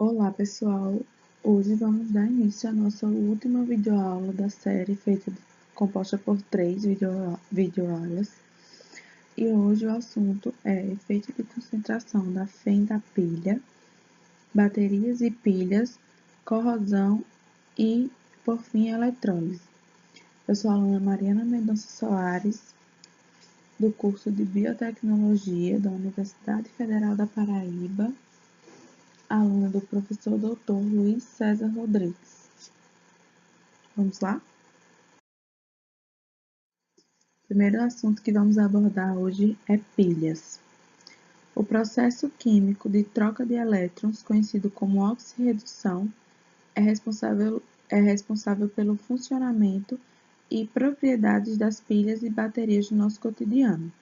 Olá pessoal, hoje vamos dar início à nossa última videoaula da série composta por 3 videoaulas e hoje o assunto é efeito de concentração da fenda-pilha, baterias e pilhas, corrosão e, por fim, eletrólise. Eu sou a aluna Mariana Mendonça Soares, do curso de Biotecnologia da Universidade Federal da Paraíba, aluna do professor Dr. Luiz César Rodrigues. Vamos lá? O primeiro assunto que vamos abordar hoje é pilhas. O processo químico de troca de elétrons, conhecido como oxirredução, é responsável pelo funcionamento e propriedades das pilhas e baterias no nosso cotidiano.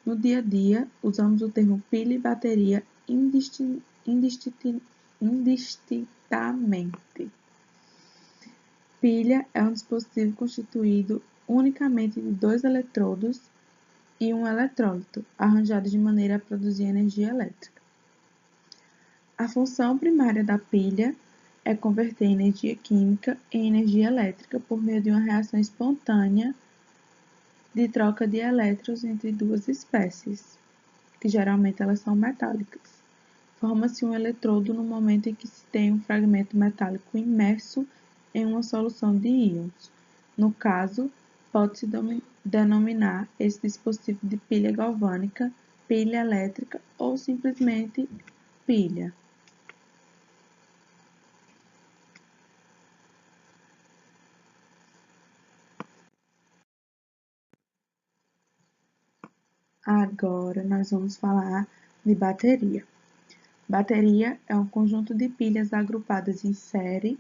No dia a dia, usamos o termo pilha e bateria indistintamente. Pilha é um dispositivo constituído unicamente de 2 eletrodos e um eletrólito, arranjados de maneira a produzir energia elétrica. A função primária da pilha é converter energia química em energia elétrica por meio de uma reação espontânea de troca de elétrons entre duas espécies, que geralmente elas são metálicas. Forma-se um eletrodo no momento em que se tem um fragmento metálico imerso em uma solução de íons. No caso, pode-se denominar esse dispositivo de pilha galvânica, pilha elétrica ou simplesmente pilha. Agora nós vamos falar de bateria. Bateria é um conjunto de pilhas agrupadas em série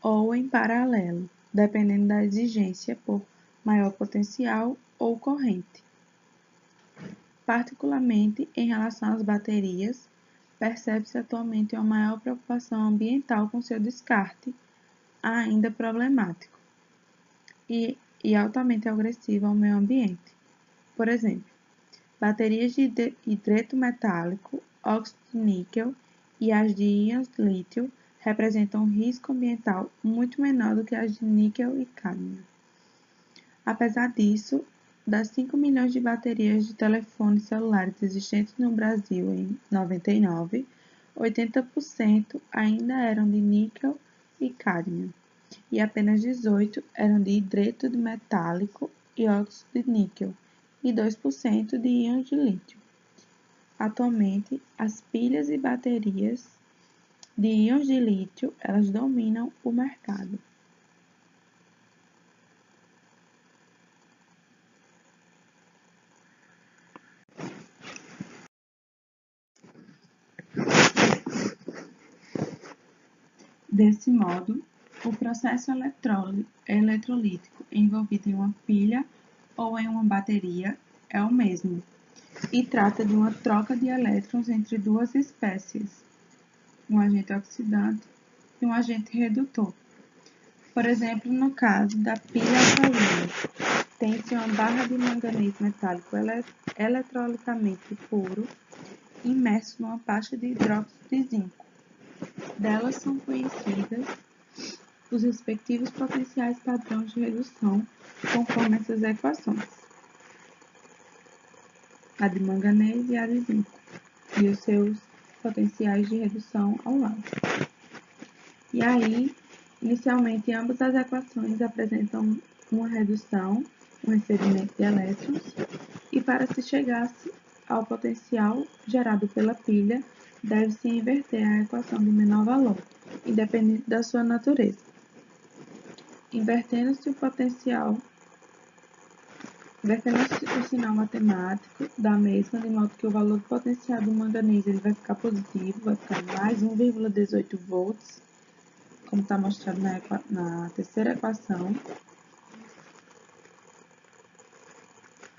ou em paralelo, dependendo da exigência por maior potencial ou corrente. Particularmente em relação às baterias, percebe-se atualmente uma maior preocupação ambiental com seu descarte, ainda problemático, e altamente agressivo ao meio ambiente. Por exemplo, baterias de hidreto metálico, óxido de níquel e as de íons lítio representam um risco ambiental muito menor do que as de níquel e cádmio. Apesar disso, das 5 milhões de baterias de telefones celulares existentes no Brasil em 99, 80% ainda eram de níquel e cádmio, e apenas 18 eram de hidreto de metálico e óxido de níquel, e 2% de íons de lítio. Atualmente, as pilhas e baterias de íons de lítio, elas dominam o mercado. Desse modo, o processo eletrolítico envolvido em uma pilha ou em uma bateria é o mesmo, e trata de uma troca de elétrons entre duas espécies, um agente oxidante e um agente redutor. Por exemplo, no caso da pilha alcalina, tem-se uma barra de manganês metálico eletrolicamente puro imerso numa pasta de hidróxido de zinco. Delas são conhecidas os respectivos potenciais padrões de redução conforme essas equações, a de manganês e a de zinco, e os seus potenciais de redução ao lado. E aí, inicialmente, ambas as equações apresentam uma redução, um recebimento de elétrons, e para se chegar ao potencial gerado pela pilha, deve-se inverter a equação de menor valor, independente da sua natureza. Invertendo-se o sinal matemático da mesma, de modo que o valor do potencial do manganês ele vai ficar positivo, vai ficar mais 1,18 volts, como está mostrado na terceira equação.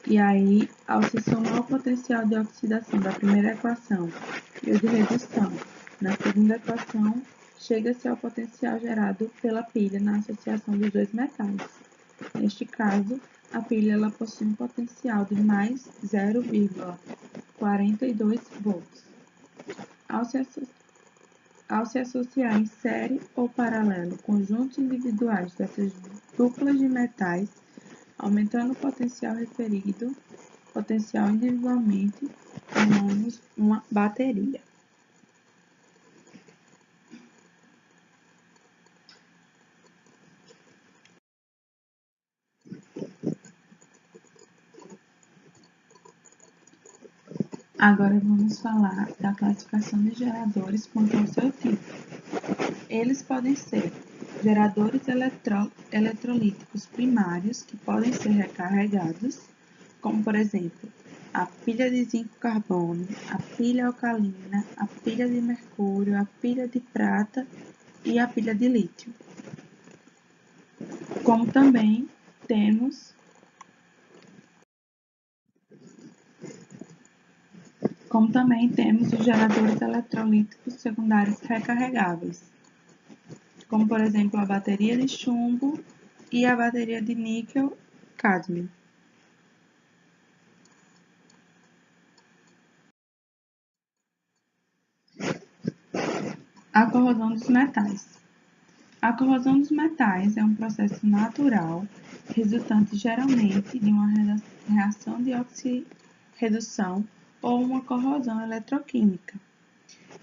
E aí, ao se somar o potencial de oxidação da primeira equação e o de redução na segunda equação, chega-se ao potencial gerado pela pilha na associação dos dois metais. Neste caso, a pilha ela possui um potencial de mais 0,42 volts. Ao ao se associar em série ou paralelo conjuntos individuais dessas duplas de metais, aumentando o potencial referido, potencial individualmente, formamos uma bateria. Agora vamos falar da classificação de geradores quanto ao seu tipo. Eles podem ser geradores eletrolíticos primários que podem ser recarregados, como por exemplo a pilha de zinco-carbono, a pilha alcalina, a pilha de mercúrio, a pilha de prata e a pilha de lítio. Como também temos os geradores eletrolíticos secundários recarregáveis, como por exemplo a bateria de chumbo e a bateria de níquel-cádmio. A corrosão dos metais. A corrosão dos metais é um processo natural resultante geralmente de uma reação de oxirredução ou uma corrosão eletroquímica.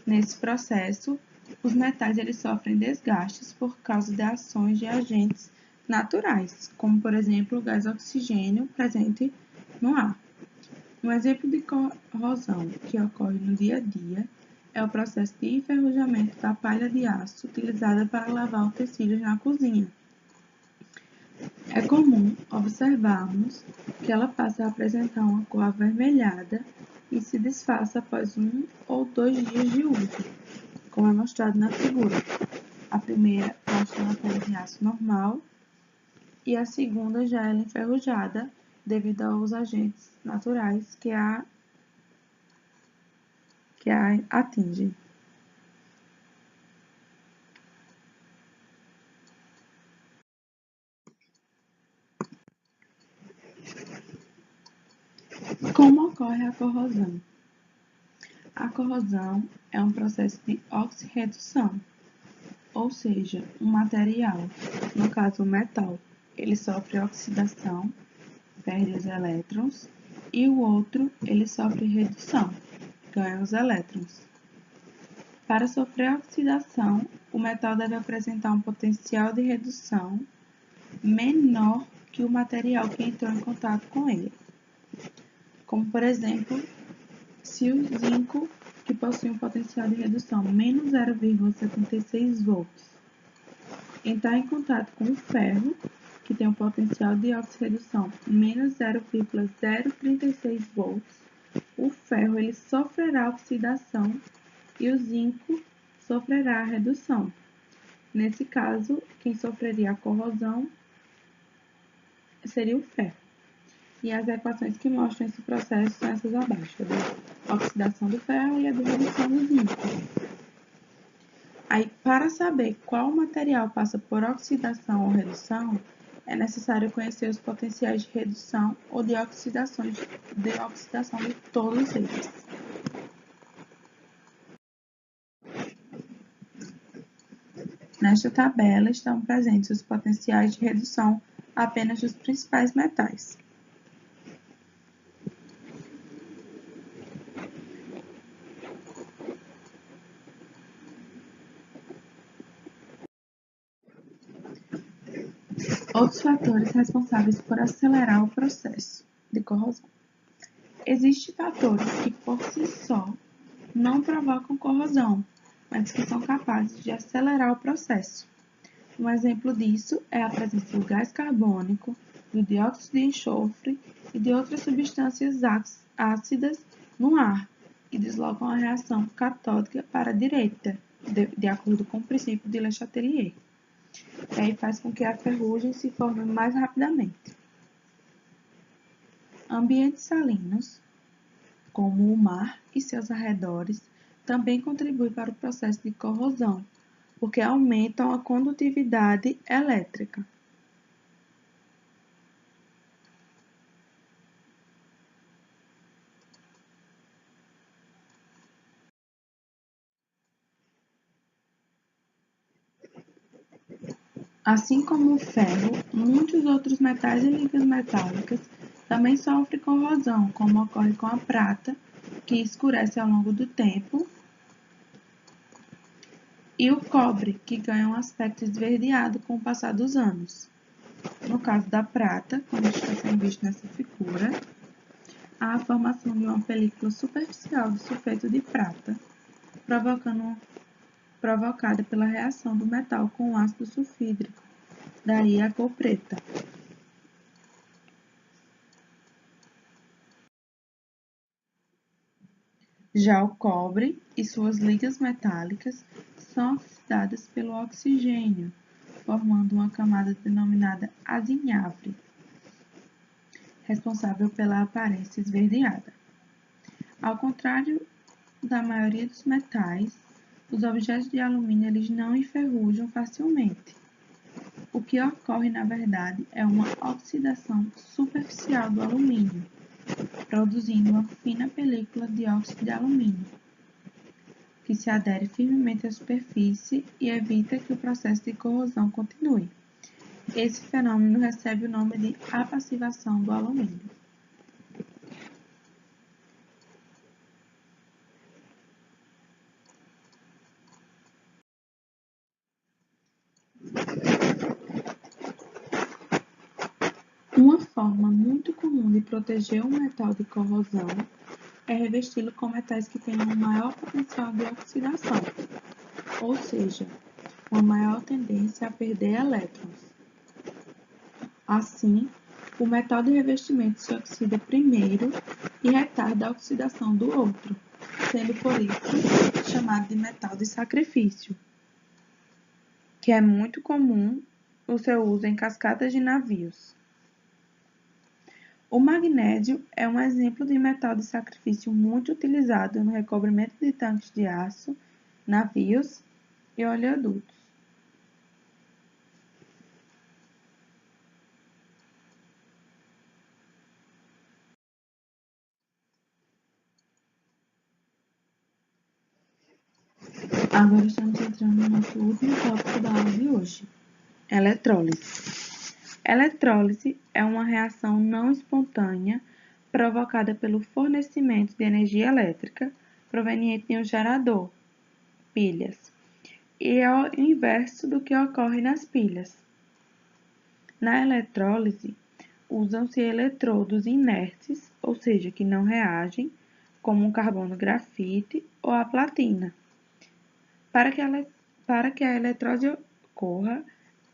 Nesse processo, os metais eles sofrem desgastes por causa de ações de agentes naturais, como por exemplo o gás oxigênio presente no ar. Um exemplo de corrosão que ocorre no dia a dia é o processo de enferrujamento da palha de aço utilizada para lavar utensílios na cozinha. É comum observarmos que ela passa a apresentar uma cor avermelhada e se desfaça após 1 ou 2 dias de uso, como é mostrado na figura. A primeira mostra uma palha de aço normal e a segunda já ela enferrujada devido aos agentes naturais que a atingem. Como ocorre a corrosão? A corrosão é um processo de oxirredução, ou seja, um material, no caso o metal, ele sofre oxidação, perde os elétrons, e o outro ele sofre redução, ganha os elétrons. Para sofrer oxidação, o metal deve apresentar um potencial de redução menor que o material que entrou em contato com ele. Como, por exemplo, se o zinco, que possui um potencial de redução menos 0,76 volts, entrar em contato com o ferro, que tem um potencial de oxirredução menos 0,036 volts, o ferro ele sofrerá oxidação e o zinco sofrerá a redução. Nesse caso, quem sofreria a corrosão seria o ferro. E as equações que mostram esse processo são essas abaixo, a oxidação do ferro e a de redução do zinco. Aí, para saber qual material passa por oxidação ou redução, é necessário conhecer os potenciais de redução ou de oxidação de todos eles. Nesta tabela estão presentes os potenciais de redução apenas dos principais metais. Outros fatores responsáveis por acelerar o processo de corrosão. Existem fatores que, por si só, não provocam corrosão, mas que são capazes de acelerar o processo. Um exemplo disso é a presença do gás carbônico, do dióxido de enxofre e de outras substâncias ácidas no ar, que deslocam a reação catódica para a direita, de acordo com o princípio de Le Chatelier. E aí faz com que a ferrugem se forme mais rapidamente. Ambientes salinos, como o mar e seus arredores, também contribuem para o processo de corrosão, porque aumentam a condutividade elétrica. Assim como o ferro, muitos outros metais e ligas metálicas também sofrem corrosão, como ocorre com a prata, que escurece ao longo do tempo, e o cobre, que ganha um aspecto esverdeado com o passar dos anos. No caso da prata, como está sendo visto nessa figura, há a formação de uma película superficial de sulfeto de prata, provocada pela reação do metal com o ácido sulfídrico, daí a cor preta. Já o cobre e suas ligas metálicas são oxidadas pelo oxigênio, formando uma camada denominada azinhavre, responsável pela aparência esverdeada. Ao contrário da maioria dos metais, os objetos de alumínio eles não enferrujam facilmente. O que ocorre, na verdade, é uma oxidação superficial do alumínio, produzindo uma fina película de óxido de alumínio, que se adere firmemente à superfície e evita que o processo de corrosão continue. Esse fenômeno recebe o nome de apassivação do alumínio. Uma forma muito comum de proteger um metal de corrosão é revesti-lo com metais que tenham um maior potencial de oxidação, ou seja, uma maior tendência a perder elétrons. Assim, o metal de revestimento se oxida primeiro e retarda a oxidação do outro, sendo por isso chamado de metal de sacrifício, que é muito comum o seu uso em cascatas de navios. O magnésio é um exemplo de metal de sacrifício muito utilizado no recobrimento de tanques de aço, navios e oleodutos. Agora estamos entrando no nosso último tópico da aula de hoje: eletrólise. Eletrólise é uma reação não espontânea provocada pelo fornecimento de energia elétrica proveniente de um gerador, pilhas, e é o inverso do que ocorre nas pilhas. Na eletrólise, usam-se eletrodos inertes, ou seja, que não reagem, como o carbono grafite ou a platina. Para que a eletrólise ocorra,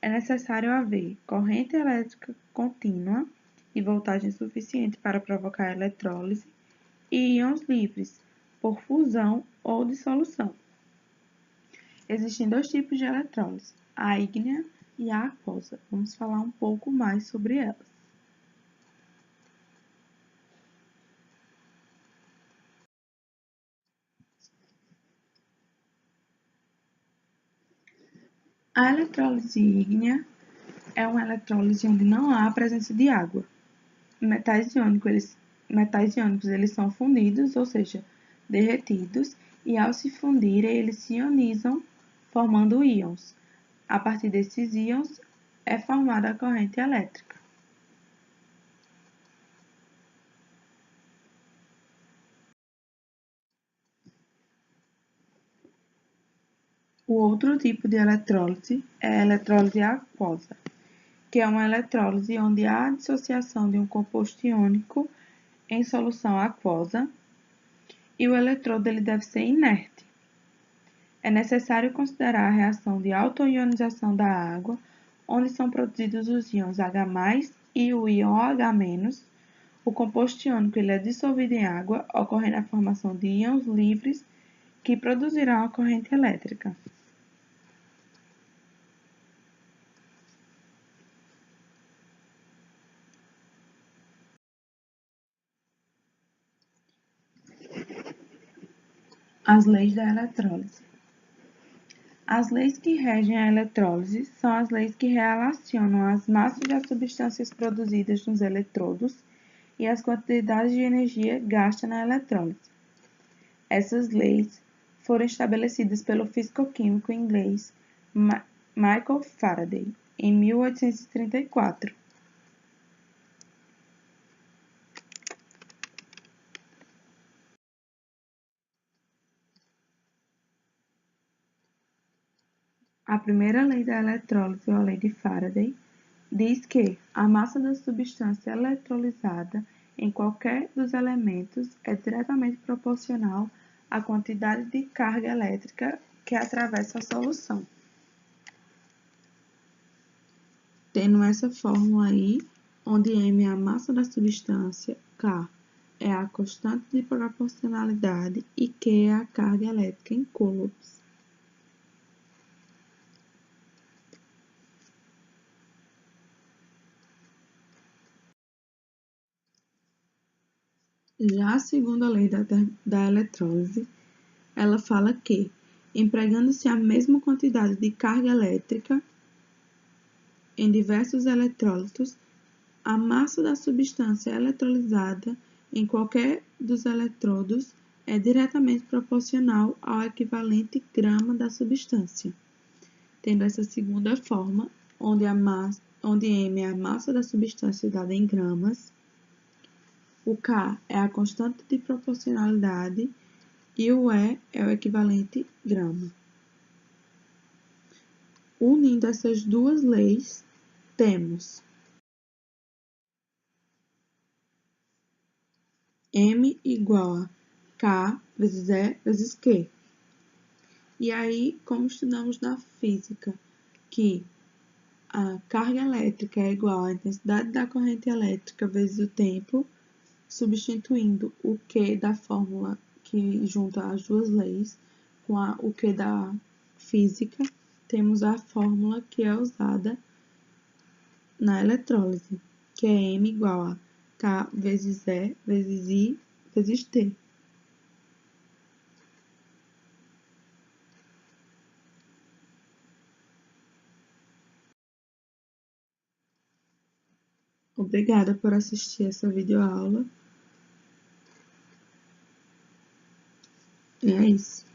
é necessário haver corrente elétrica contínua e voltagem suficiente para provocar a eletrólise e íons livres, por fusão ou dissolução. Existem dois tipos de eletrólise, a ígnea e a aquosa. Vamos falar um pouco mais sobre elas. A eletrólise ígnea é uma eletrólise onde não há a presença de água. Metais iônicos eles são fundidos, ou seja, derretidos, e ao se fundirem, eles se ionizam, formando íons. A partir desses íons é formada a corrente elétrica. O outro tipo de eletrólise é a eletrólise aquosa, que é uma eletrólise onde há a dissociação de um composto iônico em solução aquosa e o eletrodo ele deve ser inerte. É necessário considerar a reação de autoionização da água, onde são produzidos os íons H+, e o íon OH-. O composto iônico ele é dissolvido em água, ocorrendo a formação de íons livres que produzirão a corrente elétrica. As leis da eletrólise. As leis que regem a eletrólise são as leis que relacionam as massas das substâncias produzidas nos eletrodos e as quantidades de energia gasta na eletrólise. Essas leis foram estabelecidas pelo físico-químico inglês Michael Faraday. em 1834. A primeira lei da eletrólise, ou a lei de Faraday, diz que a massa da substância eletrolizada em qualquer dos elementos é diretamente proporcional à quantidade de carga elétrica que atravessa a solução. Tendo essa fórmula aí, onde M é a massa da substância, K é a constante de proporcionalidade e Q é a carga elétrica em coulombs. Já a segunda lei da eletrólise, ela fala que, empregando-se a mesma quantidade de carga elétrica em diversos eletrólitos, a massa da substância eletrolizada em qualquer dos eletrodos é diretamente proporcional ao equivalente grama da substância. Tendo essa segunda forma, onde M é a massa da substância dada em gramas, o K é a constante de proporcionalidade e o E é o equivalente grama. Unindo essas duas leis, temos M igual a K vezes E vezes Q. E aí, como estudamos na física, que a carga elétrica é igual à intensidade da corrente elétrica vezes o tempo, substituindo o Q da fórmula que junta as duas leis com o Q da física, temos a fórmula que é usada na eletrólise, que é M igual a K vezes E vezes I vezes T. Obrigada por assistir essa videoaula. E é isso.